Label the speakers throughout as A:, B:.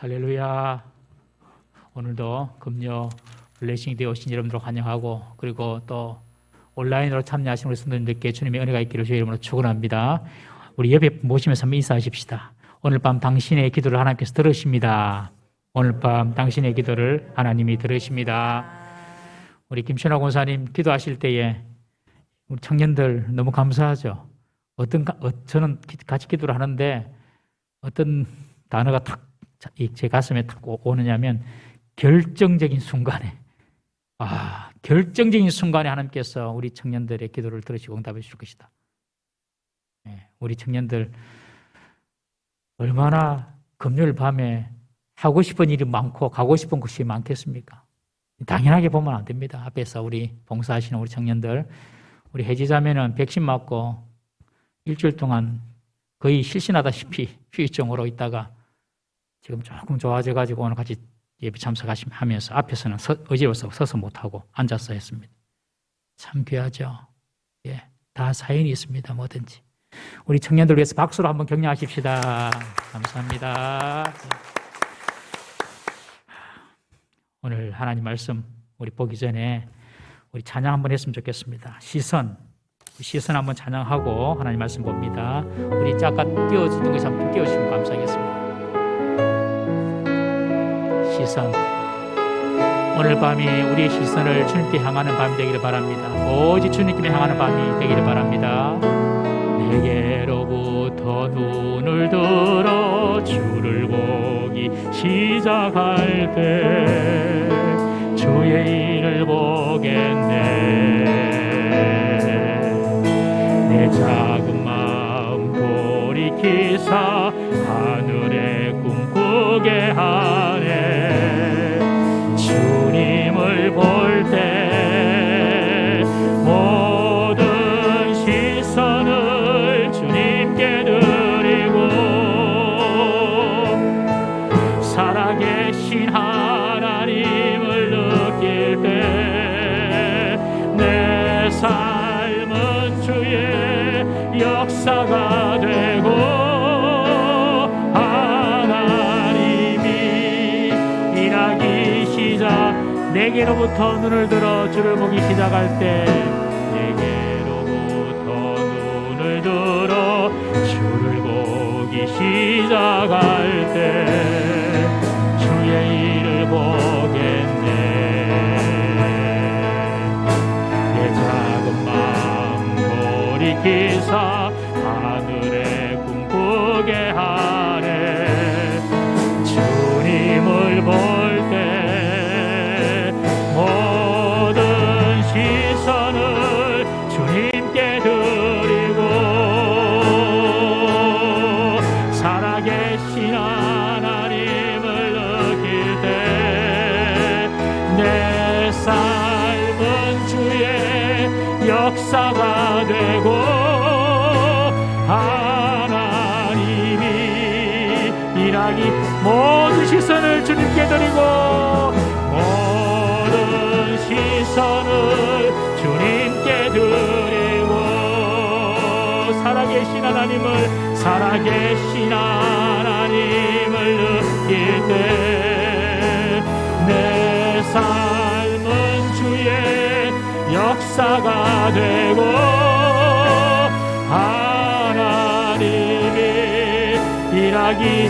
A: 할렐루야. 오늘도 금요 블레싱 되어 오신 여러분들 환영하고, 그리고 또 온라인으로 참여하신 우리 성도님들께 주님의 은혜가 있기를 주의 이름으로 축원합니다. 우리 옆에 모시면서 한번 인사하십시다. 오늘 밤 당신의 기도를 하나님께서 들으십니다. 오늘 밤 당신의 기도를 하나님이 들으십니다. 우리 김천화 권사님 기도하실 때에 우리 청년들 너무 감사하죠. 저는 같이 기도를 하는데 어떤 단어가 탁 제 가슴에 탁 오느냐면 결정적인 순간에 하나님께서 우리 청년들의 기도를 들으시고 응답해 주실 것이다. 우리 청년들 얼마나 금요일 밤에 하고 싶은 일이 많고 가고 싶은 곳이 많겠습니까? 당연하게 보면 안 됩니다. 앞에서 우리 봉사하시는 우리 청년들, 우리 혜지자매는 백신 맞고 일주일 동안 거의 실신하다시피 휴유증으로 있다가 지금 조금 좋아져가지고 오늘 같이 예배 참석하면서 앞에서는 어지러워서 서서 못하고 앉아서 했습니다. 참 귀하죠. 다 사연이 있습니다. 뭐든지. 우리 청년들 위해서 박수로 한번 격려하십시다. 감사합니다. 오늘 하나님 말씀 우리 보기 전에 우리 찬양 한번 했으면 좋겠습니다. 시선 한번 찬양하고 하나님 말씀 봅니다. 우리 아까 띄워주던 것을 한번 띄워주시면 감사하겠습니다. 시선. 오늘 밤이 우리의 시선을 주님께 향하는 밤이 되기를 바랍니다. 오직 주님께 향하는 밤이 되기를 바랍니다. 내게로부터 눈을 들어 주를 보기 시작할 때 주의 일을 보겠네. 내 작은 마음 돌이키사 하늘의 꿈꾸게 하네. 주님을 볼 때 모든 시선을 주님께 드리고 살아계신 하나님을 느낄 때 내 삶은 주의 역사가 되고 하나님이 일하기 시작. 내게로부터 눈을 들어 주를 보기 시작할 때 내게로부터 눈을 들어 주를 보기 시작할 때 주의 일을 보겠네. 내 작은 마음 돌이키사 하늘에 꿈꾸게 하네. 주님을 볼 때 모든 시선을 주님께 드리고 살아계신 하나님을 느낄 때 내 삶은 주의 역사가 되고 하나님이 일하기 모든 시선을 주님께 드리고 모든 시선을 주님께 드리고 살아계신 하나님을 느낄 때 내 삶은 주의 역사가 되고 하나님이 일하기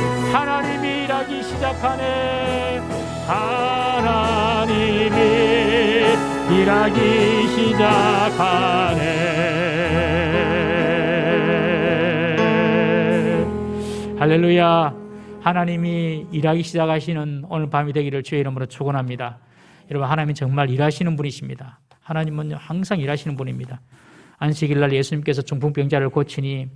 A: 시작하네. 하나님이 일하기 시작하네. 할렐루야. 하나님이 일하기 시작하시는 오늘 밤이 되기를 주의 이름으로 축원합니다. 여러분, 하나님은 정말 일하시는 분이십니다. 하나님은 항상 일하시는 분입니다. 안식일날 예수님께서 중풍병자를 고치니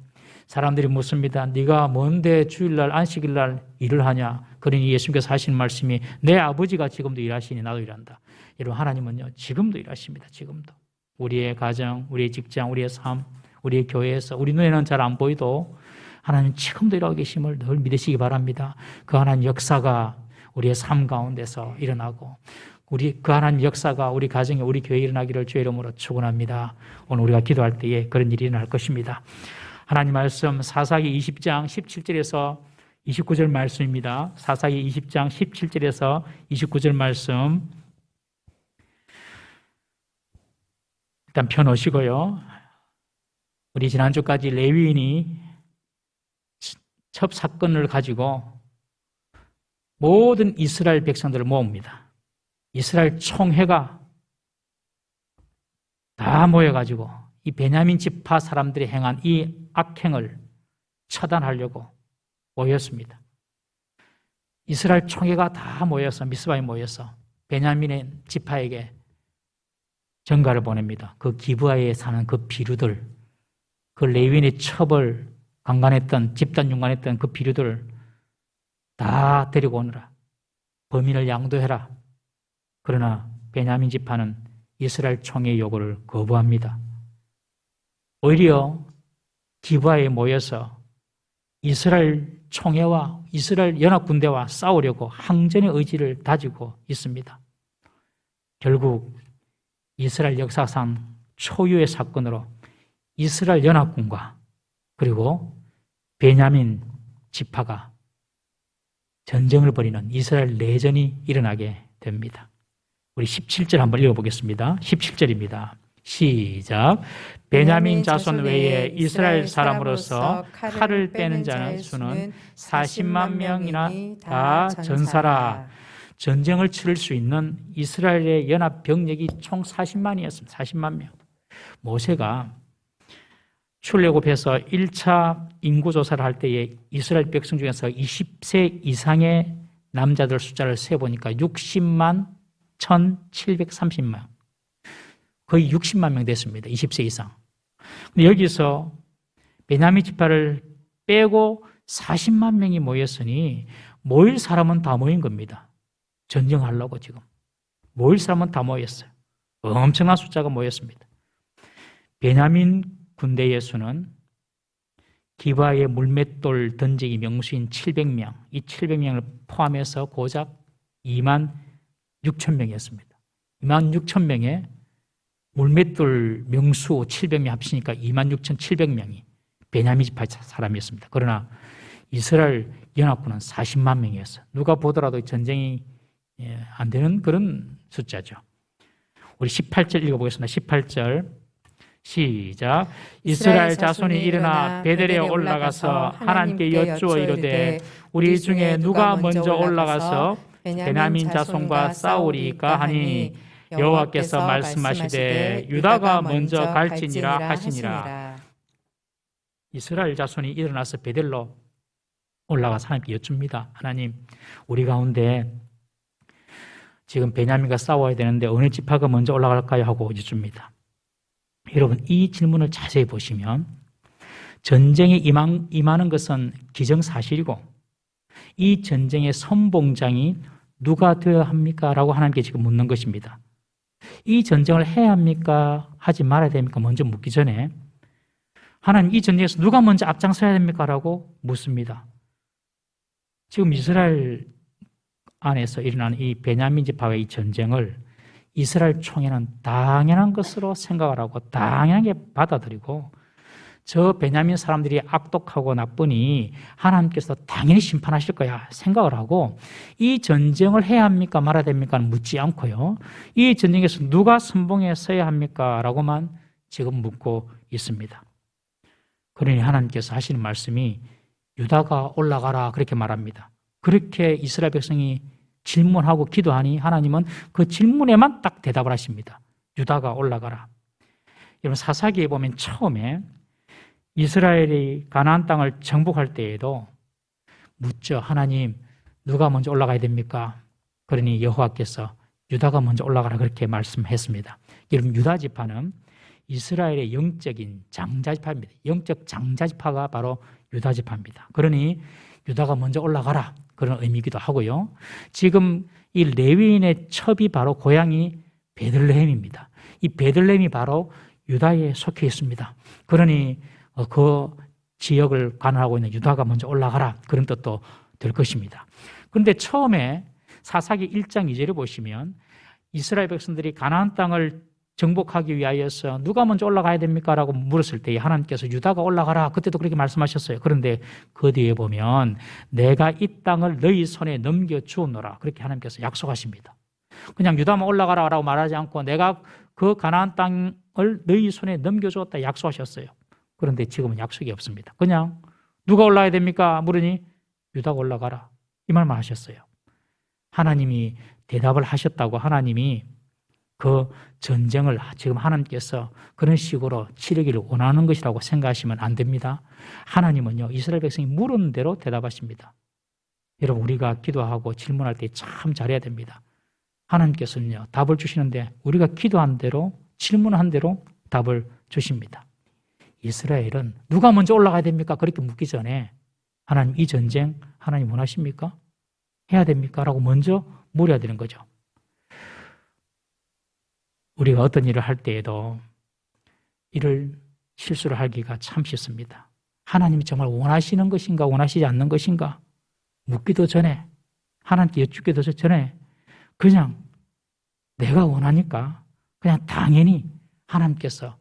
A: 사람들이 묻습니다. 네가 뭔데 주일날 안식일날 일을 하냐? 그러니 예수님께서 하시는 말씀이 내 아버지가 지금도 일하시니 나도 일한다. 여러분, 하나님은요 지금도 일하십니다. 지금도 우리의 가정, 우리의 직장, 우리의 삶, 우리의 교회에서 우리 눈에는 잘 안 보이도 하나님 지금도 일하고 계심을 늘 믿으시기 바랍니다. 그 하나님 역사가 우리의 삶 가운데서 일어나고 그 하나님 역사가 우리 가정에 우리 교회에 일어나기를 주의 이름으로 축원합니다. 오늘 우리가 기도할 때에 그런 일이 일어날 것입니다. 하나님 말씀 사사기 20장 17절에서 29절 말씀입니다. 사사기 20장 17절에서 29절 말씀. 일단 펴놓으시고요. 우리 지난주까지 레위인이 첩 사건을 가지고 모든 이스라엘 백성들을 모읍니다. 이스라엘 총회가 다 모여가지고 이 베냐민 지파 사람들이 행한 이 악행을 처단하려고 모였습니다. 이스라엘 총회가 다 모여서 미스바에 모여서 베냐민의 지파에게 전가를 보냅니다. 그 기브아에 사는 그 비류들, 그 레위인의 첩을 강간했던, 집단 흉간했던 그 비류들 다 데리고 오느라 범인을 양도해라. 그러나 베냐민 지파는 이스라엘 총회의 요구를 거부합니다. 오히려 기브아에 모여서 이스라엘 총회와 이스라엘 연합군대와 싸우려고 항전의 의지를 다지고 있습니다. 결국 이스라엘 역사상 초유의 사건으로 이스라엘 연합군과 그리고 베냐민 지파가 전쟁을 벌이는 이스라엘 내전이 일어나게 됩니다. 우리 17절 한번 읽어보겠습니다. 17절입니다. 시작. 베냐민 자손 외에 이스라엘 사람으로서 칼을 빼는 자는 수는 40만 명이나 다 전사라. 전쟁을 치를 수 있는 이스라엘의 연합 병력이 총 40만이었습니다. 40만 명. 모세가 출애굽해서 1차 인구조사를 할 때에 이스라엘 백성 중에서 20세 이상의 남자들 숫자를 세보니까 60만 1,730만, 거의 60만 명 됐습니다. 20세 이상. 근데 여기서 베냐민 지파를 빼고 40만 명이 모였으니 모일 사람은 다 모인 겁니다. 전쟁하려고 지금. 모일 사람은 다 모였어요. 엄청난 숫자가 모였습니다. 베냐민 군대의 수는 기브아의 물맷돌 던지기 명수인 700명, 이 700명을 포함해서 고작 2만 6천 명이었습니다. 2만 6천 명에 물맷돌 명수 700명 합치니까 2만 6,700명이 베냐민 지파 사람이었습니다. 그러나 이스라엘 연합군은 40만 명이었어요. 누가 보더라도 전쟁이 안 되는 그런 숫자죠. 우리 18절 읽어보겠습니다. 18절 시작. 이스라엘 자손이 일어나 베델에 올라가서 하나님께 여쭈어 이르되 우리 중에 누가 먼저 올라가서 베냐민 자손과 싸우리까 하니 여호와께서 말씀하시되 유다가 먼저 갈지니라 하시니라. 이스라엘 자손이 일어나서 베델로 올라가서 하나님께 여쭙니다. 하나님, 우리 가운데 지금 베냐민과 싸워야 되는데 어느 지파가 먼저 올라갈까요? 하고 여쭙니다. 여러분, 이 질문을 자세히 보시면 전쟁에 임하는 것은 기정사실이고 이 전쟁의 선봉장이 누가 되어야 합니까? 라고 하나님께 지금 묻는 것입니다. 이 전쟁을 해야 합니까? 하지 말아야 됩니까? 먼저 묻기 전에 하나님, 이 전쟁에서 누가 먼저 앞장서야 됩니까? 라고 묻습니다. 지금 이스라엘 안에서 일어나는 이 베냐민 지파의 이 전쟁을 이스라엘 총회는 당연한 것으로 생각을 하고 당연하게 받아들이고 저 베냐민 사람들이 악독하고 나쁘니 하나님께서 당연히 심판하실 거야 생각을 하고 이 전쟁을 해야 합니까 말아야 됩니까 묻지 않고요. 이 전쟁에서 누가 선봉에 서야 합니까 라고만 지금 묻고 있습니다. 그러니 하나님께서 하시는 말씀이 유다가 올라가라 그렇게 말합니다. 그렇게 이스라엘 백성이 질문하고 기도하니 하나님은 그 질문에만 딱 대답을 하십니다. 유다가 올라가라. 여러분, 사사기에 보면 처음에 이스라엘이 가나안 땅을 정복할 때에도 묻죠. 하나님, 누가 먼저 올라가야 됩니까? 그러니 여호와께서 유다가 먼저 올라가라 그렇게 말씀했습니다. 여러분, 유다 지파는 이스라엘의 영적인 장자지파입니다. 영적 장자지파가 바로 유다 지파입니다. 그러니 유다가 먼저 올라가라 그런 의미이기도 하고요. 지금 이 레위인의 첩이 바로 고향이 베들레헴입니다. 이 베들레헴이 바로 유다에 속해 있습니다. 그러니 그 지역을 관할하고 있는 유다가 먼저 올라가라 그런 뜻도 될 것입니다. 그런데 처음에 사사기 1장 2절을 보시면 이스라엘 백성들이 가나안 땅을 정복하기 위하여서 누가 먼저 올라가야 됩니까? 라고 물었을 때 하나님께서 유다가 올라가라. 그때도 그렇게 말씀하셨어요. 그런데 그 뒤에 보면 내가 이 땅을 너희 손에 넘겨주노라. 그렇게 하나님께서 약속하십니다. 그냥 유다만 올라가라고 말하지 않고 내가 그 가나안 땅을 너희 손에 넘겨주었다 약속하셨어요. 그런데 지금은 약속이 없습니다. 그냥 누가 올라가야 됩니까? 물으니 유다가 올라가라. 이 말만 하셨어요. 하나님이 대답을 하셨다고 하나님이 그 전쟁을 지금 하나님께서 그런 식으로 치르기를 원하는 것이라고 생각하시면 안 됩니다. 하나님은요, 이스라엘 백성이 물은 대로 대답하십니다. 여러분, 우리가 기도하고 질문할 때 참 잘해야 됩니다. 하나님께서는요, 답을 주시는데 우리가 기도한 대로, 질문한 대로 답을 주십니다. 이스라엘은 누가 먼저 올라가야 됩니까? 그렇게 묻기 전에 하나님, 이 전쟁 하나님 원하십니까? 해야 됩니까? 라고 먼저 물어야 되는 거죠. 우리가 어떤 일을 할 때에도 이를 실수를 하기가 참 쉽습니다. 하나님이 정말 원하시는 것인가 원하시지 않는 것인가 묻기도 전에, 하나님께 여쭙기도 전에 그냥 내가 원하니까 그냥 당연히 하나님께서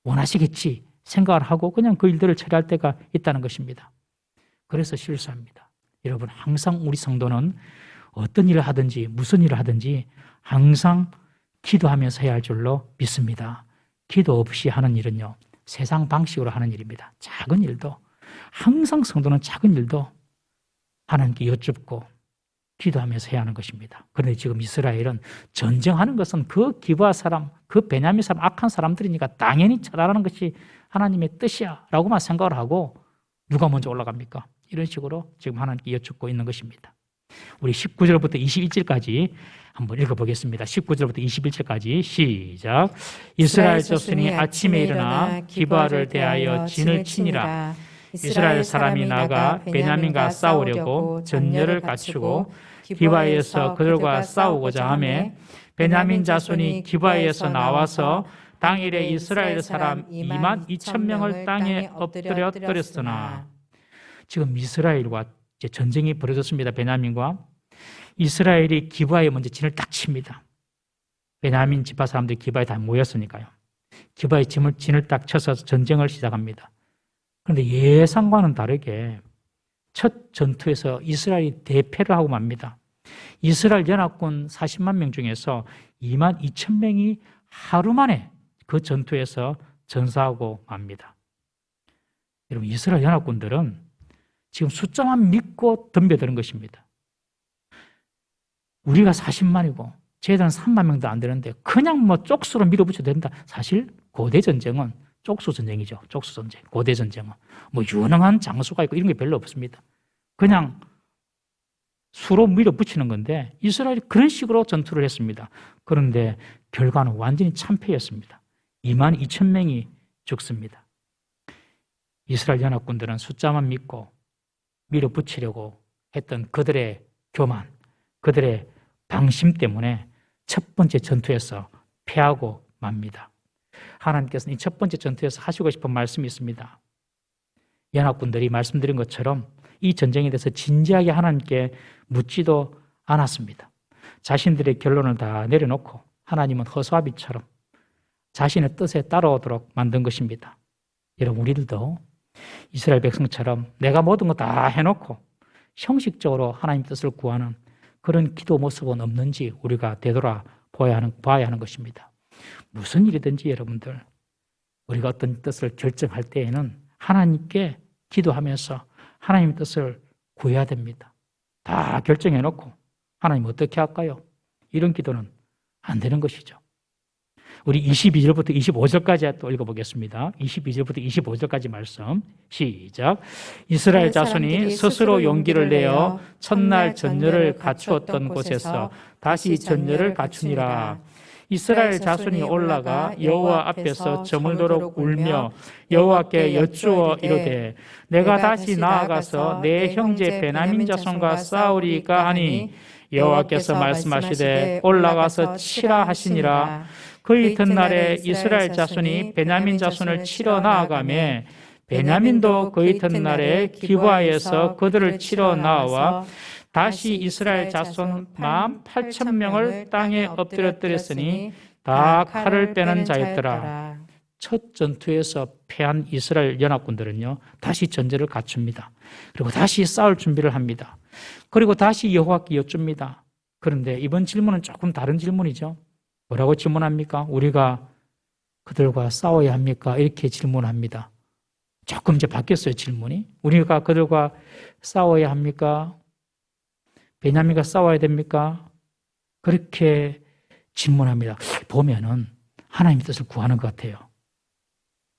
A: 원하시겠지 생각을 하고 그냥 그 일들을 처리할 때가 있다는 것입니다. 그래서 실수합니다. 여러분, 항상 우리 성도는 어떤 일을 하든지 무슨 일을 하든지 항상 기도하면서 해야 할 줄로 믿습니다. 기도 없이 하는 일은요, 세상 방식으로 하는 일입니다. 작은 일도, 항상 성도는 작은 일도 하나님께 여쭙고 기도하면서 해야 하는 것입니다. 그런데 지금 이스라엘은 전쟁하는 것은 그 기브아 사람, 그 베냐민 사람, 악한 사람들이니까 당연히 처단하는 것이 하나님의 뜻이야 라고만 생각을 하고 누가 먼저 올라갑니까? 이런 식으로 지금 하나님께 여쭙고 있는 것입니다. 우리 19절부터 21절까지 한번 읽어보겠습니다. 19절부터 21절까지 시작. 이스라엘 자손이 아침에 일어나 기브아를 대하여 진을 치니라. 이스라엘 사람이 나가 베냐민과 싸우려고 전열을 갖추고 기브아에서 그들과 싸우고자 하매 베냐민 자손이 기브아에서 나와서 당일에 이스라엘 사람 2만 2천 명을 땅에 엎드려 떨었으나, 지금 이스라엘과 이제 전쟁이 벌어졌습니다. 베냐민과 이스라엘이 기브아에 먼저 진을 딱 칩니다. 베냐민 지파 사람들이 기브아에 다 모였으니까요. 기브아에 진을 딱 쳐서 전쟁을 시작합니다. 그런데 예상과는 다르게 첫 전투에서 이스라엘이 대패를 하고 맙니다. 이스라엘 연합군 40만 명 중에서 2만 2천 명이 하루 만에 그 전투에서 전사하고 맙니다. 여러분, 이스라엘 연합군들은 지금 숫자만 믿고 덤벼드는 것입니다. 우리가 40만이고 쟤들은 3만 명도 안 되는데 그냥 뭐 쪽수로 밀어붙여도 된다. 사실 고대 전쟁은 쪽수 전쟁이죠. 쪽수 전쟁. 고대 전쟁은 뭐 유능한 장수가 있고 이런 게 별로 없습니다. 그냥 수로 밀어붙이는 건데 이스라엘이 그런 식으로 전투를 했습니다. 그런데 결과는 완전히 참패였습니다. 2만 2천 명이 죽습니다. 이스라엘 연합군들은 숫자만 믿고 밀어붙이려고 했던 그들의 교만, 그들의 방심 때문에 첫 번째 전투에서 패하고 맙니다. 하나님께서는 이 첫 번째 전투에서 하시고 싶은 말씀이 있습니다. 연합군들이 말씀드린 것처럼 이 전쟁에 대해서 진지하게 하나님께 묻지도 않았습니다. 자신들의 결론을 다 내려놓고 하나님은 허수아비처럼 자신의 뜻에 따라오도록 만든 것입니다. 여러분, 우리들도 이스라엘 백성처럼 내가 모든 거 다 해놓고 형식적으로 하나님 뜻을 구하는 그런 기도 모습은 없는지 우리가 되돌아봐야 하는 것입니다. 무슨 일이든지 여러분들, 우리가 어떤 뜻을 결정할 때에는 하나님께 기도하면서 하나님의 뜻을 구해야 됩니다. 다 결정해놓고 하나님 어떻게 할까요? 이런 기도는 안 되는 것이죠. 우리 22절부터 25절까지 또 읽어보겠습니다. 22절부터 25절까지 말씀 시작. 이스라엘 자손이 스스로 용기를 내어 첫날 전열을 갖추었던 곳에서 다시 전열을 갖추니라. 이스라엘 자손이 올라가 여호와 앞에서 저물도록 울며 여호와께 여쭈어 이르되 내가 다시 나아가서 내 형제 베냐민 자손과 싸우리까 하니 여호와께서 말씀하시되 올라가서 치라 하시니라. 그 이튿날에 이스라엘 자손이 베냐민 자손을 치러 나아가매 베냐민도 그 이튿날에 기브아에서 그들을 치러 나와 다시 이스라엘 자손 18,000명을 땅에 엎드려뜨렸으니 다 칼을 빼는 자였더라. 첫 전투에서 패한 이스라엘 연합군들은요, 다시 전제를 갖춥니다. 그리고 다시 싸울 준비를 합니다. 그리고 다시 여호와께 여쭙니다. 그런데 이번 질문은 조금 다른 질문이죠. 뭐라고 질문합니까? 우리가 그들과 싸워야 합니까? 이렇게 질문합니다. 조금 이제 바뀌었어요, 질문이. 우리가 그들과 싸워야 합니까? 베냐민과 싸워야 됩니까? 그렇게 질문합니다. 보면은 하나님의 뜻을 구하는 것 같아요.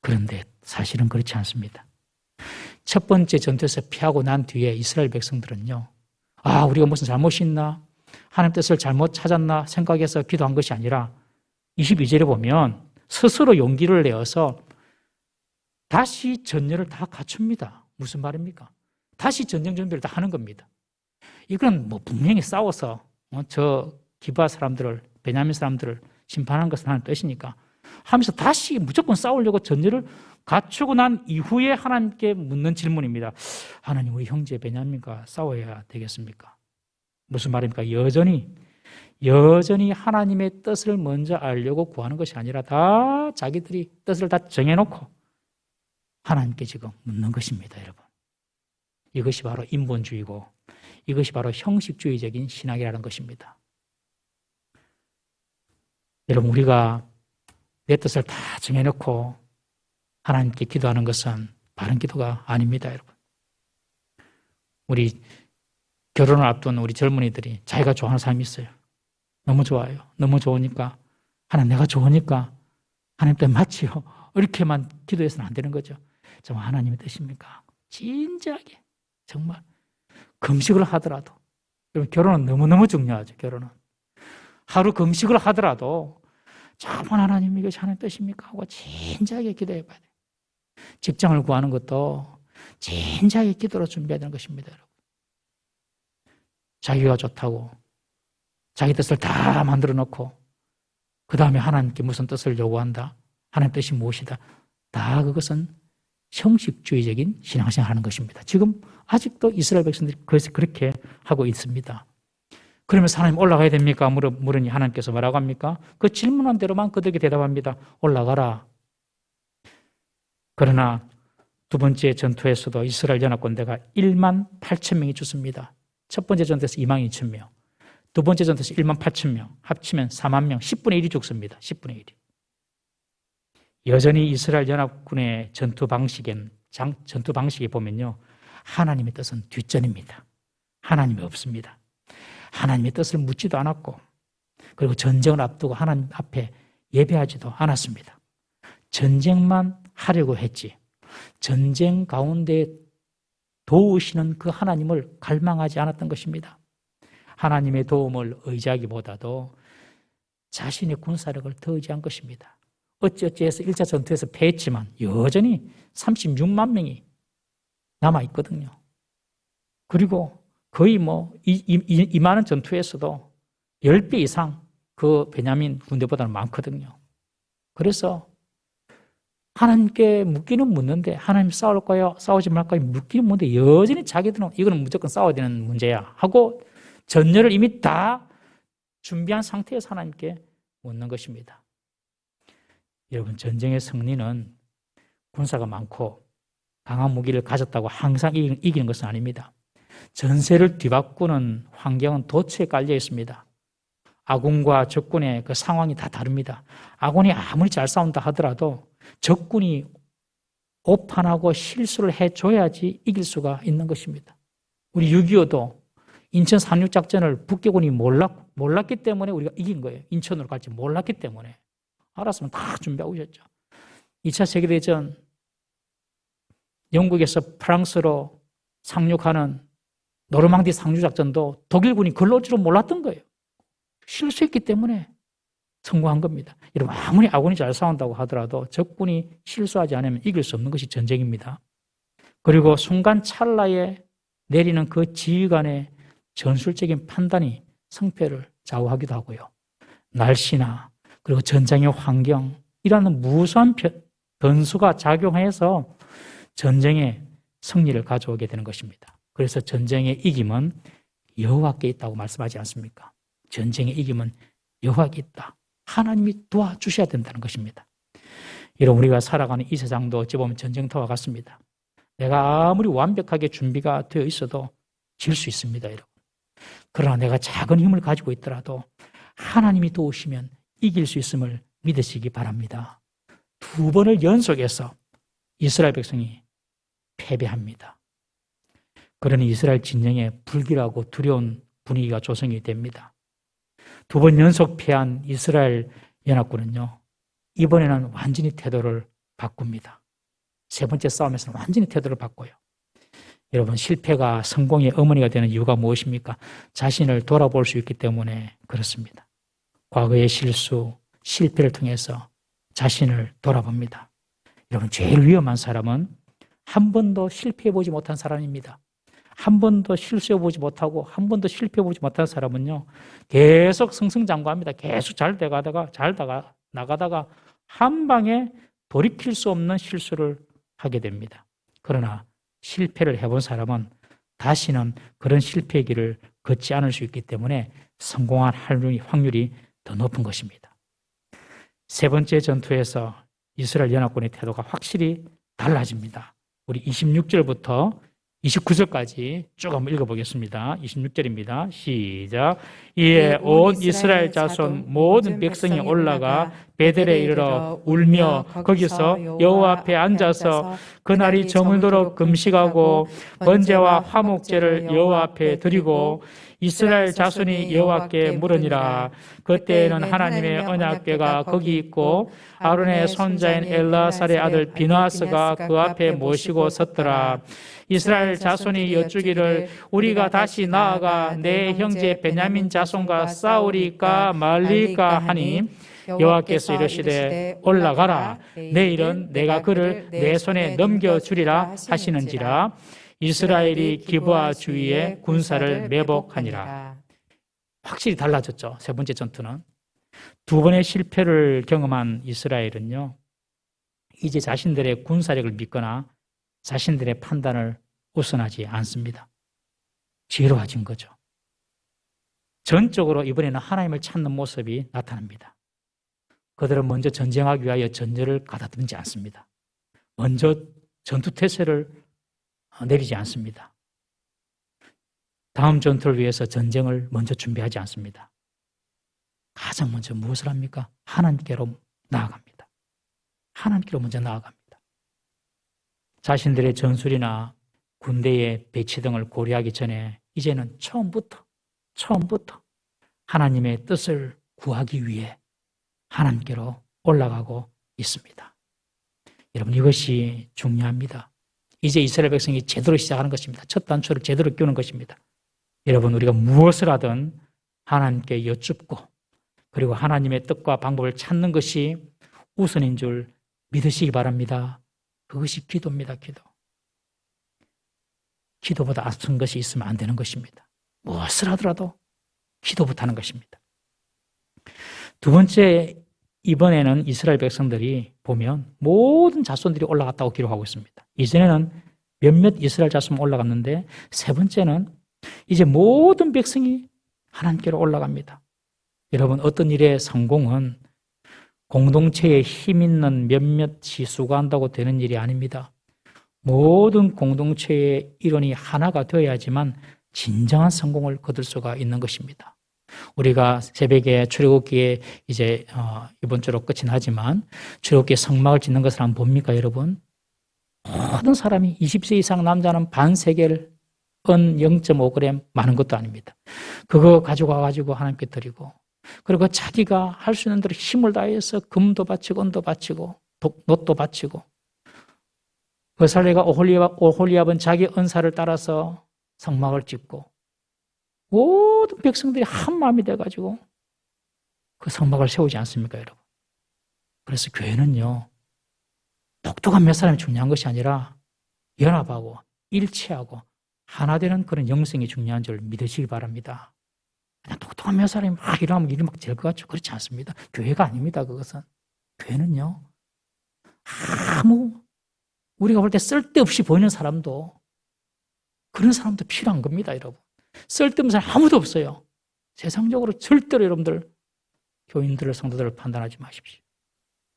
A: 그런데 사실은 그렇지 않습니다. 첫 번째 전투에서 피하고 난 뒤에 이스라엘 백성들은요, 우리가 무슨 잘못이 있나? 하나님 뜻을 잘못 찾았나? 생각해서 기도한 것이 아니라 22절에 보면 스스로 용기를 내어서 다시 전열을 다 갖춥니다. 무슨 말입니까? 다시 전쟁 준비를 다 하는 겁니다. 이건 분명히 싸워서 저 기브아 사람들을, 베냐민 사람들을 심판한 것은 하나님 뜻이니까 하면서 다시 무조건 싸우려고 전열을 갖추고 난 이후에 하나님께 묻는 질문입니다. 하나님, 우리 형제 베냐민과 싸워야 되겠습니까? 무슨 말입니까? 여전히 하나님의 뜻을 먼저 알려고 구하는 것이 아니라 다 자기들이 뜻을 다 정해놓고 하나님께 지금 묻는 것입니다, 여러분. 이것이 바로 인본주의고 이것이 바로 형식주의적인 신학이라는 것입니다. 여러분, 우리가 내 뜻을 다 정해놓고 하나님께 기도하는 것은 바른 기도가 아닙니다, 여러분. 우리 결혼을 앞둔 우리 젊은이들이 자기가 좋아하는 사람이 있어요. 너무 좋아요. 너무 좋으니까 하나님, 내가 좋으니까 하나님 때문에 맞지요. 이렇게만 기도해서는 안 되는 거죠. 정말 하나님의 뜻입니까? 진지하게 정말 금식을 하더라도, 결혼은 너무너무 중요하죠. 결혼은 하루 금식을 하더라도 정말 하나님, 이것이 하나님의 뜻입니까? 하고 진지하게 기도해 봐야 돼요. 직장을 구하는 것도 진지하게 기도로 준비해야 되는 것입니다, 여러분. 자기가 좋다고 자기 뜻을 다 만들어 놓고 그 다음에 하나님께 무슨 뜻을 요구한다? 하나님 뜻이 무엇이다? 다 그것은 형식주의적인 신앙생활을 하는 것입니다. 지금 아직도 이스라엘 백성들이 그렇게 하고 있습니다. 그러면서 하나님 올라가야 됩니까? 물으니 하나님께서 뭐라고 합니까? 그 질문한 대로만 그들에게 대답합니다. 올라가라. 그러나 두 번째 전투에서도 이스라엘 연합군대가 1만 8천 명이 죽습니다. 첫 번째 전투에서 2만 2천 명, 두 번째 전투에서 1만 8천 명, 합치면 4만 명, 10분의 1이 죽습니다. 10분의 1이. 여전히 이스라엘 연합군의 전투 방식에 보면요, 하나님의 뜻은 뒷전입니다. 하나님이 없습니다. 하나님의 뜻을 묻지도 않았고, 그리고 전쟁을 앞두고 하나님 앞에 예배하지도 않았습니다. 전쟁만 하려고 했지, 전쟁 가운데 도우시는 그 하나님을 갈망하지 않았던 것입니다. 하나님의 도움을 의지하기보다도 자신의 군사력을 더 의지한 것입니다. 어찌어찌해서 1차 전투에서 패했지만 여전히 36만 명이 남아있거든요. 그리고 거의 이 많은 전투에서도 10배 이상 그 베냐민 군대보다는 많거든요. 그래서 하나님께 묻기는 묻는데, 하나님 싸울까요? 싸우지 말까요? 묻기는 묻는데 여전히 자기들은 이거는 무조건 싸워야 되는 문제야 하고 전열을 이미 다 준비한 상태에서 하나님께 묻는 것입니다. 여러분, 전쟁의 승리는 군사가 많고 강한 무기를 가졌다고 항상 이기는 것은 아닙니다. 전세를 뒤바꾸는 환경은 도처에 깔려 있습니다. 아군과 적군의 그 상황이 다 다릅니다. 아군이 아무리 잘 싸운다 하더라도 적군이 오판하고 실수를 해줘야지 이길 수가 있는 것입니다. 우리 6.25도 인천 상륙작전을 북괴군이 몰랐기 때문에 우리가 이긴 거예요. 인천으로 갈지 몰랐기 때문에. 알았으면 다 준비하고 있었죠. 2차 세계대전 영국에서 프랑스로 상륙하는 노르망디 상륙작전도 독일군이 걸러올 줄은 몰랐던 거예요. 실수했기 때문에 성공한 겁니다. 여러분, 아무리 아군이 잘 싸운다고 하더라도 적군이 실수하지 않으면 이길 수 없는 것이 전쟁입니다. 그리고 순간 찰나에 내리는 그 지휘관의 전술적인 판단이 승패를 좌우하기도 하고요. 날씨나 그리고 전장의 환경, 이라는 무수한 변수가 작용해서 전쟁의 승리를 가져오게 되는 것입니다. 그래서 전쟁의 이김은 여호와께 있다고 말씀하지 않습니까? 전쟁의 이김은 여호와께 있다. 하나님이 도와주셔야 된다는 것입니다. 이런 우리가 살아가는 이 세상도 어찌 보면 전쟁터와 같습니다. 내가 아무리 완벽하게 준비가 되어 있어도 질 수 있습니다, 여러분. 그러나 내가 작은 힘을 가지고 있더라도 하나님이 도우시면 이길 수 있음을 믿으시기 바랍니다. 2번을 연속해서 이스라엘 백성이 패배합니다. 그러니 이스라엘 진영에 불길하고 두려운 분위기가 조성이 됩니다. 2번 연속 패한 이스라엘 연합군은요, 이번에는 완전히 태도를 바꿉니다. 3번째 싸움에서는 완전히 태도를 바꿔요. 여러분, 실패가 성공의 어머니가 되는 이유가 무엇입니까? 자신을 돌아볼 수 있기 때문에 그렇습니다. 과거의 실수, 실패를 통해서 자신을 돌아봅니다. 여러분, 제일 위험한 사람은 한 번도 실패해보지 못한 사람입니다. 한 번도 실수해보지 못하고 한 번도 실패해보지 못한 사람은요, 계속 승승장구합니다. 계속 잘 나가다가 한 방에 돌이킬 수 없는 실수를 하게 됩니다. 그러나 실패를 해본 사람은 다시는 그런 실패의 길을 걷지 않을 수 있기 때문에 성공할 확률이 더 높은 것입니다. 3번째 전투에서 이스라엘 연합군의 태도가 확실히 달라집니다. 우리 26절부터 29절까지 쭉 한번 읽어보겠습니다. 26절입니다. 시작. 이에 온 이스라엘 자손 모든 백성이 올라가 베델에 이르러 울며 거기서 여호와 앞에 앉아서 그날이 저물도록 금식하고 번제와 화목제를 여호와 앞에 드리고 이스라엘 자손이 여호와께 물으니라. 그때에는 하나님의 언약궤가 거기 있고 아론의 손자인 엘라살의 아들 비느하스가 그 앞에 모시고 섰더라. 이스라엘 자손이 여쭈기를 우리가 다시 나아가 내 형제 베냐민 자손과 싸우리까 말리까 하니 여호와께서 이르시되 올라가라. 내일은 내가 그를 내 손에 넘겨주리라 하시는지라. 이스라엘이 기브아 주위에 군사를 매복하니라. 확실히 달라졌죠. 3번째 전투는. 2번의 실패를 경험한 이스라엘은요, 이제 자신들의 군사력을 믿거나 자신들의 판단을 우선하지 않습니다. 지혜로워진 거죠. 전적으로 이번에는 하나님을 찾는 모습이 나타납니다. 그들은 먼저 전쟁하기 위하여 전열을 가다듬지 않습니다. 먼저 전투태세를 내리지 않습니다. 다음 전투를 위해서 전쟁을 먼저 준비하지 않습니다. 가장 먼저 무엇을 합니까? 하나님께로 나아갑니다. 하나님께로 먼저 나아갑니다. 자신들의 전술이나 군대의 배치 등을 고려하기 전에 이제는 처음부터 하나님의 뜻을 구하기 위해 하나님께로 올라가고 있습니다. 여러분, 이것이 중요합니다. 이제 이스라엘 백성이 제대로 시작하는 것입니다. 첫 단추를 제대로 끼우는 것입니다. 여러분, 우리가 무엇을 하든 하나님께 여쭙고 그리고 하나님의 뜻과 방법을 찾는 것이 우선인 줄 믿으시기 바랍니다. 그것이 기도입니다. 기도보다 앞선 것이 있으면 안 되는 것입니다. 무엇을 하더라도 기도부터 하는 것입니다. 2번째, 이번에는 이스라엘 백성들이 보면 모든 자손들이 올라갔다고 기록하고 있습니다. 이전에는 몇몇 이스라엘 자손만 올라갔는데 3번째는 이제 모든 백성이 하나님께로 올라갑니다. 여러분, 어떤 일의 성공은 공동체에 힘 있는 몇몇이 수고한다고 되는 일이 아닙니다. 모든 공동체의 일원이 하나가 되어야지만 진정한 성공을 거둘 수가 있는 것입니다. 우리가 새벽에 출애굽기에 이제 이번 주로 끝이 나지만 출애굽기에 성막을 짓는 것을 한번 봅니까, 여러분? 모든 사람이 20세 이상 남자는 반세겔 은 0.5g 많은 것도 아닙니다. 그거 가지고 와가지고 하나님께 드리고, 그리고 자기가 할 수 있는 대로 힘을 다해서 금도 바치고 은도 바치고 놋도 바치고, 어살레가 오홀리압은 자기 은사를 따라서 성막을 짓고, 모든 백성들이 한 마음이 돼가지고 그 성막을 세우지 않습니까, 여러분? 그래서 교회는요, 똑똑한 몇 사람이 중요한 것이 아니라 연합하고 일치하고 하나 되는 그런 영성이 중요한 줄 믿으시기 바랍니다. 그냥 똑똑한 몇 사람이 막 일하면 일이 막 될 것 같죠? 그렇지 않습니다. 교회가 아닙니다, 그것은. 교회는요, 우리가 볼 때 쓸데없이 보이는 사람도, 그런 사람도 필요한 겁니다, 여러분. 쓸데없는 사람 아무도 없어요. 세상적으로 절대로 여러분들 교인들을, 성도들을 판단하지 마십시오.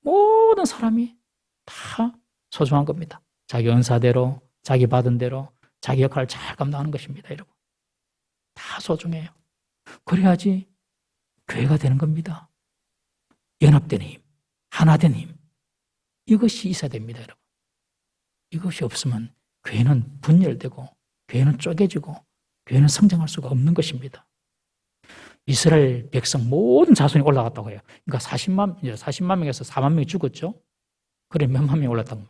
A: 모든 사람이 다 소중한 겁니다. 자기 은사대로, 자기 받은 대로 자기 역할을 잘 감당하는 것입니다, 여러분. 다 소중해요. 그래야지 교회가 되는 겁니다. 연합된 힘, 하나된 힘. 이것이 있어야 됩니다, 여러분. 이것이 없으면 교회는 분열되고, 교회는 쪼개지고, 교회는 성장할 수가 없는 것입니다. 이스라엘 백성 모든 자손이 올라갔다고 해요. 그러니까 40만 명에서 4만 명이 죽었죠. 그래 몇만 명이 올랐다고.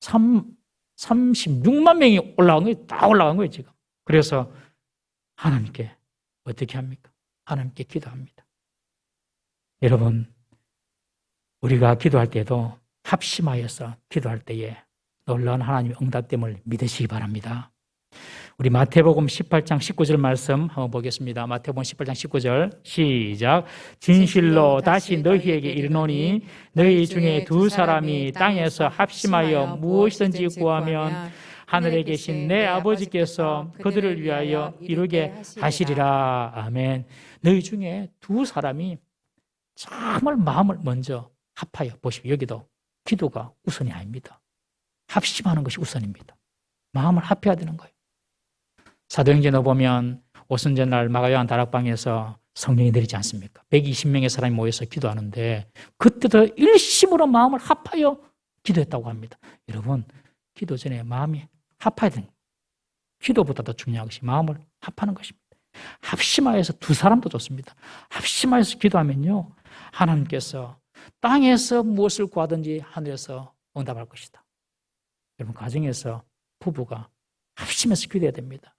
A: 36만 명이 올라간 거예요. 다 올라간 거예요, 지금. 그래서 하나님께 어떻게 합니까? 하나님께 기도합니다. 여러분, 우리가 기도할 때도 합심하여서 기도할 때에 놀라운 하나님의 응답됨을 믿으시기 바랍니다. 우리 마태복음 18장 19절 말씀 한번 보겠습니다. 마태복음 18장 19절 시작. 진실로 다시 너희에게 이르노니 너희 중에 두 사람이 땅에서 합심하여 무엇이든지 구하면 하늘에 계신 내 아버지께서 그들을 위하여 이루게 하시리라. 아멘. 너희 중에 두 사람이 정말 마음을 먼저 합하여 보십시오. 여기도 기도가 우선이 아닙니다. 합심하는 것이 우선입니다. 마음을 합해야 되는 거예요. 사도행전에 보면 오순절날 마가요한 다락방에서 성령이 내리지 않습니까? 120명의 사람이 모여서 기도하는데 그때도 일심으로 마음을 합하여 기도했다고 합니다. 여러분, 기도 전에 마음이 합해야 되는 거예요. 기도보다 더 중요한 것이 마음을 합하는 것입니다. 합심하여서 두 사람도 좋습니다. 합심하여서 기도하면요, 하나님께서 땅에서 무엇을 구하든지 하늘에서 응답할 것이다. 여러분, 가정에서 부부가 합심해서 기도해야 됩니다.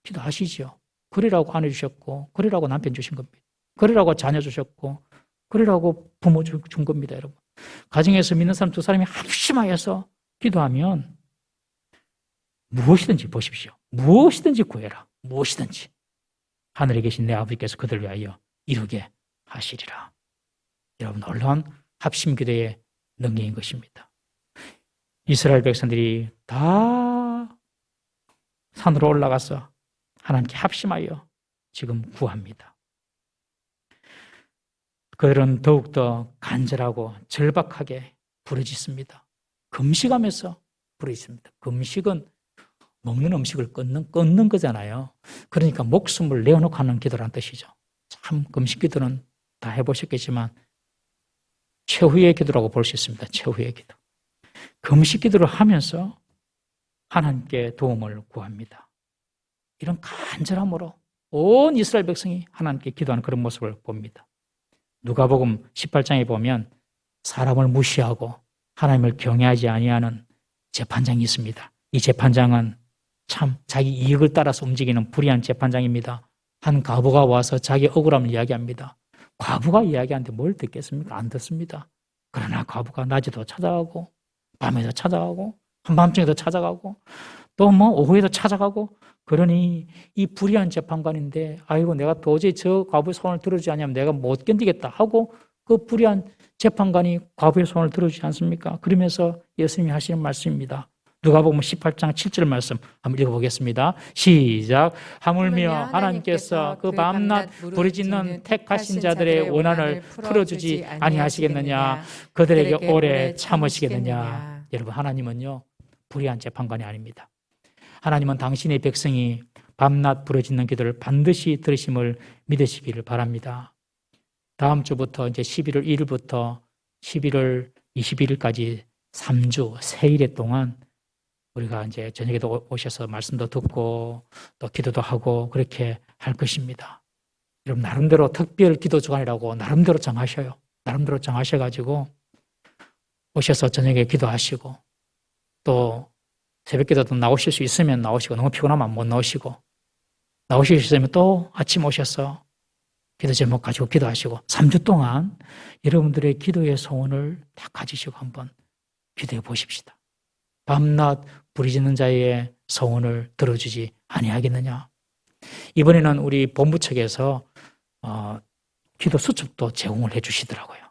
A: 기도하시죠. 그리라고 아내 주셨고, 그리라고 남편 주신 겁니다. 그리라고 자녀 주셨고, 그리라고 부모 준 겁니다, 여러분. 가정에서 믿는 사람 두 사람이 합심하여서 기도하면 무엇이든지 보십시오. 무엇이든지 구해라. 무엇이든지. 하늘에 계신 내 아버지께서 그들을 위하여 이루게 하시리라. 여러분, 놀라운 합심 기도의 능력인 것입니다. 이스라엘 백성들이 다 산으로 올라가서 하나님께 합심하여 지금 구합니다. 그들은 더욱더 간절하고 절박하게 부르짖습니다. 금식하면서 부르짖습니다. 금식은 먹는 음식을 끊는 거잖아요. 그러니까 목숨을 내어놓고 하는 기도라는 뜻이죠. 참 금식 기도는 다 해보셨겠지만 최후의 기도라고 볼 수 있습니다. 최후의 기도. 금식 기도를 하면서 하나님께 도움을 구합니다. 이런 간절함으로 온 이스라엘 백성이 하나님께 기도하는 그런 모습을 봅니다. 누가복음 18장에 보면 사람을 무시하고 하나님을 경외하지 아니하는 재판장이 있습니다. 이 재판장은 참 자기 이익을 따라서 움직이는 불의한 재판장입니다. 한 과부가 와서 자기 억울함을 이야기합니다. 과부가 이야기하는데 뭘 듣겠습니까? 안 듣습니다. 그러나 과부가 낮에도 찾아가고 밤에도 찾아가고 한밤중에도 찾아가고 또 오후에도 찾아가고, 그러니 이 불의한 재판관인데 아이고 내가 도저히 저 과부의 손을 들어주지 않으면 내가 못 견디겠다 하고 그 불의한 재판관이 과부의 손을 들어주지 않습니까? 그러면서 예수님이 하시는 말씀입니다. 누가복음 18장 7절 말씀 한번 읽어보겠습니다. 시작. 하물며 하나님께서 그 밤낮 부르짖는 택하신 자들의 원한을 풀어주지 아니하시겠느냐? 그들에게 오래 참으시겠느냐? 여러분, 하나님은요 불의한 재판관이 아닙니다. 하나님은 당신의 백성이 밤낮 부르짖는 기도를 반드시 들으심을 믿으시기를 바랍니다. 다음 주부터 이제 11월 1일부터 11월 21일까지 3주, 3일에 동안 우리가 이제 저녁에도 오셔서 말씀도 듣고 또 기도도 하고 그렇게 할 것입니다. 여러분, 나름대로 특별 기도 주간이라고 나름대로 정하셔요. 나름대로 정하셔가지고 오셔서 저녁에 기도하시고 또 새벽 기도도 나오실 수 있으면 나오시고 너무 피곤하면 못 나오시고 나오실 수 있으면 또 아침 오셔서 기도 제목 가지고 기도하시고 3주 동안 여러분들의 기도의 소원을 다 가지시고 한번 기도해 보십시다. 밤낮 부르짖는 자의 소원을 들어주지 아니하겠느냐. 이번에는 우리 본부 측에서 기도 수첩도 제공을 해 주시더라고요.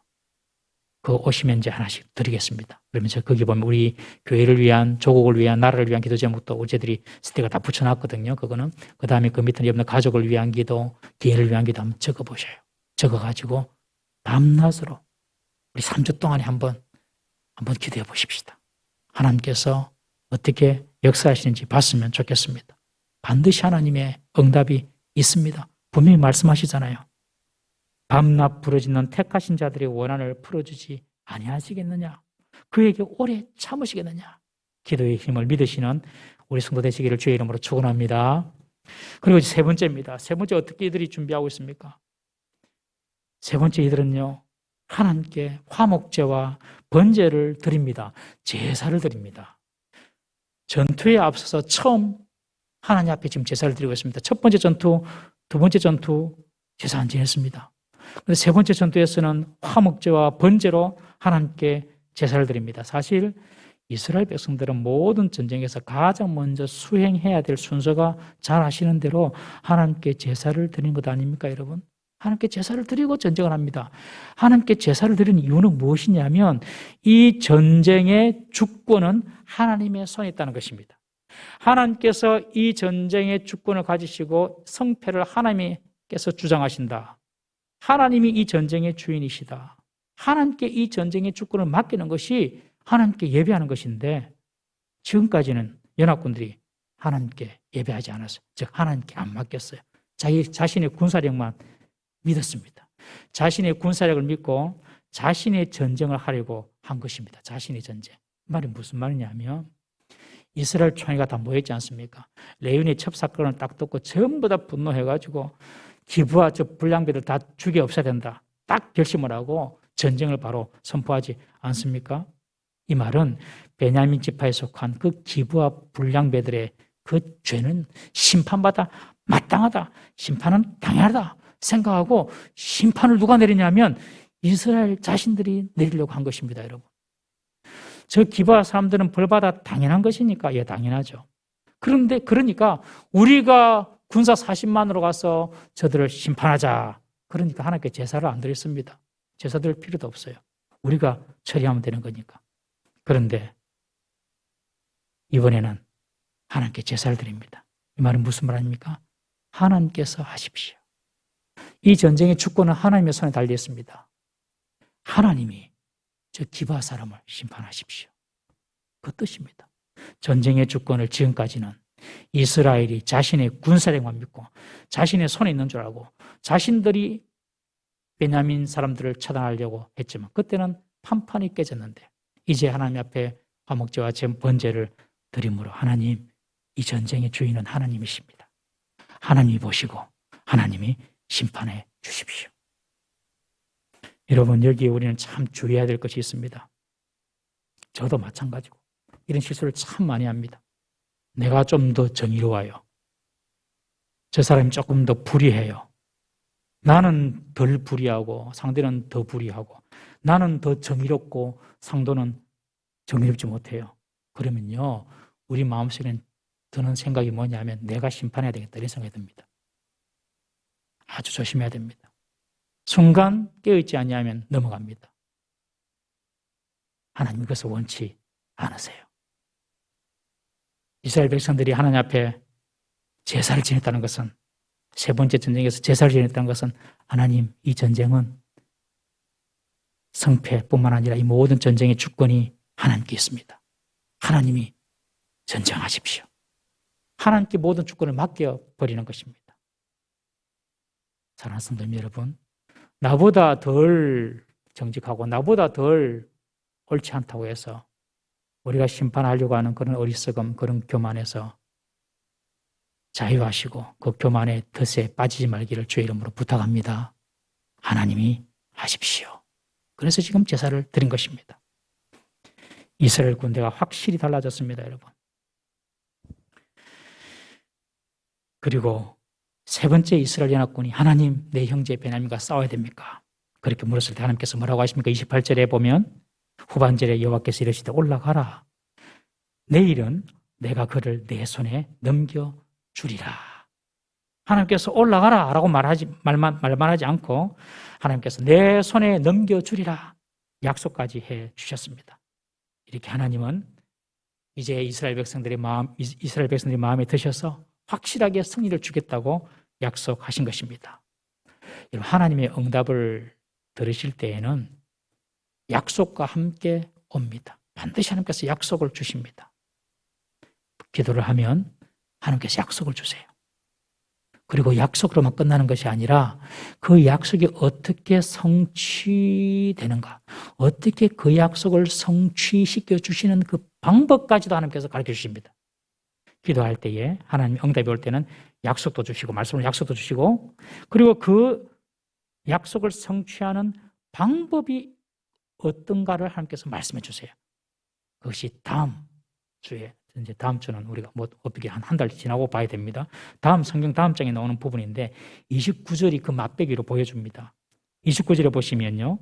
A: 그거 오시면 이제 하나씩 드리겠습니다. 그러면서 거기 보면 우리 교회를 위한, 조국을 위한, 나라를 위한 기도 제목도 우리들이 스티커 다 붙여놨거든요. 그거는 그 다음에 그 밑에 여러분 가족을 위한 기도, 기회를 위한 기도 한번 적어보셔요. 적어가지고 밤낮으로 우리 3주 동안에 한번 기도해 보십시다. 하나님께서 어떻게 역사하시는지 봤으면 좋겠습니다. 반드시 하나님의 응답이 있습니다. 분명히 말씀하시잖아요. 밤낮 부르짖는 택하신 자들의 원한을 풀어주지 아니하시겠느냐? 그에게 오래 참으시겠느냐? 기도의 힘을 믿으시는 우리 성도 되시기를 주의 이름으로 축원합니다. 그리고 세 번째입니다. 세 번째 어떻게 이들이 준비하고 있습니까? 세 번째 이들은요, 하나님께 화목제와 번제를 드립니다. 제사를 드립니다. 전투에 앞서서 처음 하나님 앞에 지금 제사를 드리고 있습니다. 첫 번째 전투, 두 번째 전투 제사 안 지냈습니다. 그런데 세 번째 전투에서는 화목제와 번제로 하나님께 제사를 드립니다. 사실 이스라엘 백성들은 모든 전쟁에서 가장 먼저 수행해야 될 순서가 잘 아시는 대로 하나님께 제사를 드리는 것 아닙니까, 여러분? 하나님께 제사를 드리고 전쟁을 합니다. 하나님께 제사를 드리는 이유는 무엇이냐면 이 전쟁의 주권은 하나님의 손에 있다는 것입니다. 하나님께서 이 전쟁의 주권을 가지시고 성패를 하나님께서 주장하신다. 하나님이 이 전쟁의 주인이시다. 하나님께 이 전쟁의 주권을 맡기는 것이 하나님께 예배하는 것인데 지금까지는 연합군들이 하나님께 예배하지 않았어요. 즉 하나님께 안 맡겼어요. 자신의 군사력만 믿었습니다. 자신의 군사력을 믿고 자신의 전쟁을 하려고 한 것입니다. 자신의 전쟁. 이 말이 무슨 말이냐면 이스라엘 총회가 다 모였지 않습니까? 레위인의 첩사건을 딱 듣고 전부 다 분노해가지고 기브와 저 불량배들 다 죽여 없애야 된다. 딱 결심을 하고 전쟁을 바로 선포하지 않습니까? 이 말은 베냐민 지파에 속한 그 기브와 불량배들의 그 죄는 심판받아 마땅하다. 심판은 당연하다 생각하고 심판을 누가 내리냐면 이스라엘 자신들이 내리려고 한 것입니다, 여러분. 저 기브와 사람들은 벌받아 당연한 것이니까 예, 당연하죠. 그런데 그러니까 우리가 군사 40만으로 가서 저들을 심판하자. 그러니까 하나님께 제사를 안 드렸습니다. 제사 드릴 필요도 없어요. 우리가 처리하면 되는 거니까. 그런데 이번에는 하나님께 제사를 드립니다. 이 말은 무슨 말 아닙니까? 하나님께서 하십시오. 이 전쟁의 주권은 하나님의 손에 달려 있습니다. 하나님이 저 기브아 사람을 심판하십시오. 그 뜻입니다. 전쟁의 주권을 지금까지는 이스라엘이 자신의 군사력만 믿고 자신의 손에 있는 줄 알고 자신들이 베냐민 사람들을 차단하려고 했지만 그때는 판판이 깨졌는데 이제 하나님 앞에 화목제와 번제를 드림으로 하나님, 이 전쟁의 주인은 하나님이십니다. 하나님이 보시고 하나님이 심판해 주십시오. 여러분, 여기에 우리는 참 주의해야 될 것이 있습니다. 저도 마찬가지고 이런 실수를 참 많이 합니다. 내가 좀 더 정의로워요. 저 사람이 조금 더 불의해요. 나는 덜 불의하고 상대는 더 불의하고 나는 더 정의롭고 상대는 정의롭지 못해요. 그러면요, 우리 마음속에는 드는 생각이 뭐냐면 내가 심판해야 되겠다 이런 생각이 듭니다. 아주 조심해야 됩니다. 순간 깨어있지 않냐면 넘어갑니다. 하나님 그것을 원치 않으세요. 이스라엘 백성들이 하나님 앞에 제사를 지냈다는 것은, 세 번째 전쟁에서 제사를 지냈다는 것은 하나님, 이 전쟁은 성패뿐만 아니라 이 모든 전쟁의 주권이 하나님께 있습니다. 하나님이 전쟁하십시오. 하나님께 모든 주권을 맡겨버리는 것입니다. 사랑하는 성도 여러분, 나보다 덜 정직하고 나보다 덜 옳지 않다고 해서 우리가 심판하려고 하는 그런 어리석음, 그런 교만에서 자유하시고 그 교만의 덫에 빠지지 말기를 주의 이름으로 부탁합니다. 하나님이 하십시오. 그래서 지금 제사를 드린 것입니다. 이스라엘 군대가 확실히 달라졌습니다, 여러분. 그리고 세 번째 이스라엘 연합군이 하나님, 내 형제 베냐민과 싸워야 됩니까? 그렇게 물었을 때 하나님께서 뭐라고 하십니까? 28절에 보면 후반절에 여호와께서 이르시되 올라가라. 내일은 내가 그를 내 손에 넘겨주리라. 하나님께서 올라가라 라고 말만 하지 않고 하나님께서 내 손에 넘겨주리라 약속까지 해 주셨습니다. 이렇게 하나님은 이제 이스라엘 백성들의 마음에 드셔서 확실하게 승리를 주겠다고 약속하신 것입니다. 여러분, 하나님의 응답을 들으실 때에는 약속과 함께 옵니다. 반드시 하나님께서 약속을 주십니다. 기도를 하면 하나님께서 약속을 주세요. 그리고 약속으로만 끝나는 것이 아니라 그 약속이 어떻게 성취되는가, 어떻게 그 약속을 성취시켜 주시는 그 방법까지도 하나님께서 가르쳐 주십니다. 기도할 때에 하나님 응답이 올 때는 약속도 주시고, 말씀으로 약속도 주시고, 그리고 그 약속을 성취하는 방법이 어떤가를 하나님께서 말씀해 주세요. 그것이 다음 주에, 이제 다음 주는 우리가 어떻게 한 달 지나고 봐야 됩니다. 성경 다음 장에 나오는 부분인데 29절이 그 맛배기로 보여줍니다. 29절에 보시면요,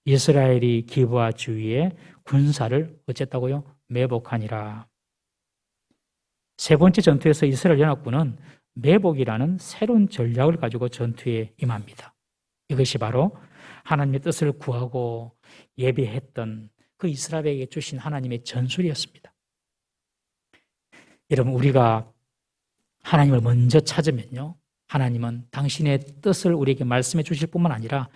A: 이스라엘이 기브아 주위에 군사를 어쨌다고요? 매복하니라. 세 번째 전투에서 이스라엘 연합군은 매복이라는 새로운 전략을 가지고 전투에 임합니다. 이것이 바로 하나님의 뜻을 구하고 예비했던 그 이스라엘에게 주신 하나님의 전술이었습니다. 여러분, 우리가 하나님을 먼저 찾으면요, 하나님은 당신의 뜻을 우리에게 말씀해 주실 뿐만 아니라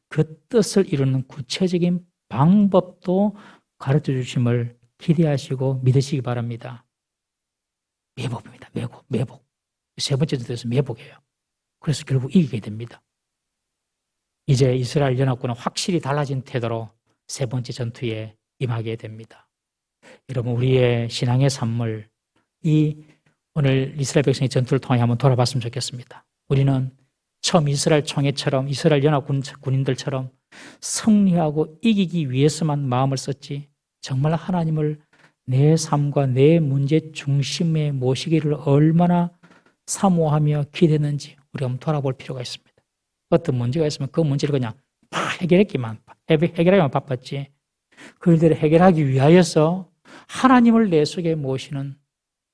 A: 그 뜻을 이루는 구체적인 방법도 가르쳐 주심을 기대하시고 믿으시기 바랍니다. 매복입니다. 매복. 세 번째 전투에서 매복이에요. 그래서 결국 이기게 됩니다. 이제 이스라엘 연합군은 확실히 달라진 태도로 세 번째 전투에 임하게 됩니다. 여러분, 우리의 신앙의 삶을 오늘 이스라엘 백성의 전투를 통해 한번 돌아봤으면 좋겠습니다. 우리는 처음 이스라엘 총회처럼, 이스라엘 연합군 군인들처럼 승리하고 이기기 위해서만 마음을 썼지, 정말 하나님을 내 삶과 내 문제 중심에 모시기를 얼마나 사모하며 기대했는지 우리가 한번 돌아볼 필요가 있습니다. 어떤 문제가 있으면 그 문제를 그냥 다 해결하기만 바빴지, 그 일들을 해결하기 위하여서 하나님을 내 속에 모시는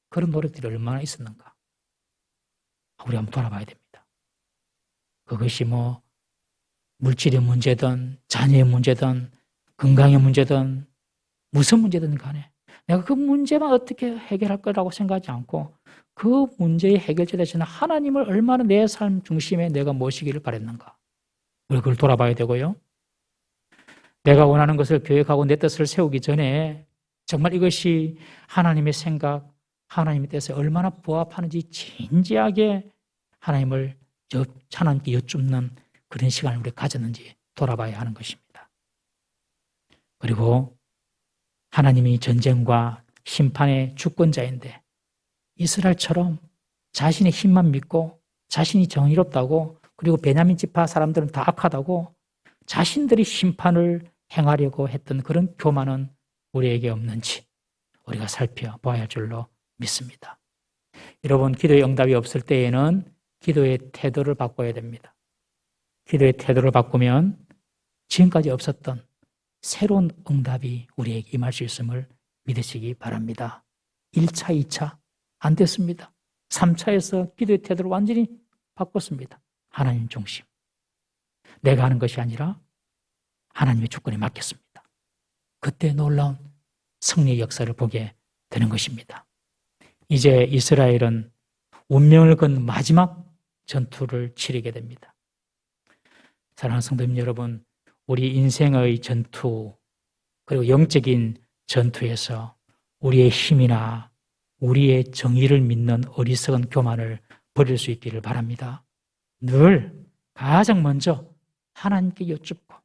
A: 그런 노력들이 얼마나 있었는가, 우리 한번 돌아봐야 됩니다. 그것이 물질의 문제든 자녀의 문제든 건강의 문제든 무슨 문제든 간에 내가 그 문제만 어떻게 해결할 거라고 생각하지 않고 그 문제의 해결자 되시는 하나님을 얼마나 내 삶 중심에 내가 모시기를 바랬는가, 우리 그걸 돌아봐야 되고요. 내가 원하는 것을 계획하고 내 뜻을 세우기 전에 정말 이것이 하나님의 생각, 하나님의 뜻에 얼마나 부합하는지 진지하게 하나님께 여쭙는 그런 시간을 우리가 가졌는지 돌아봐야 하는 것입니다. 그리고 하나님이 전쟁과 심판의 주권자인데 이스라엘처럼 자신의 힘만 믿고 자신이 정의롭다고, 그리고 베냐민 지파 사람들은 다 악하다고 자신들이 심판을 행하려고 했던 그런 교만은 우리에게 없는지 우리가 살펴봐야 할 줄로 믿습니다. 여러분, 기도의 응답이 없을 때에는 기도의 태도를 바꿔야 됩니다. 기도의 태도를 바꾸면 지금까지 없었던 새로운 응답이 우리에게 임할 수 있음을 믿으시기 바랍니다. 1차, 2차 안 됐습니다. 3차에서 기도의 태도를 완전히 바꿨습니다. 하나님 중심. 내가 하는 것이 아니라 하나님의 주권에 맡겼습니다. 그때 놀라운 승리의 역사를 보게 되는 것입니다. 이제 이스라엘은 운명을 건 마지막 전투를 치르게 됩니다. 사랑하는 성도님 여러분, 우리 인생의 전투, 그리고 영적인 전투에서 우리의 힘이나 우리의 정의를 믿는 어리석은 교만을 버릴 수 있기를 바랍니다. 늘 가장 먼저 하나님께 여쭙고,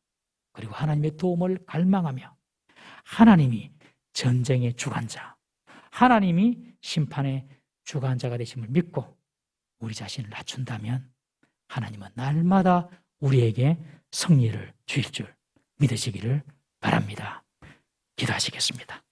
A: 그리고 하나님의 도움을 갈망하며, 하나님이 전쟁의 주관자, 하나님이 심판의 주관자가 되심을 믿고 우리 자신을 낮춘다면 하나님은 날마다 우리에게 승리를 주실 줄 믿으시기를 바랍니다. 기도하시겠습니다.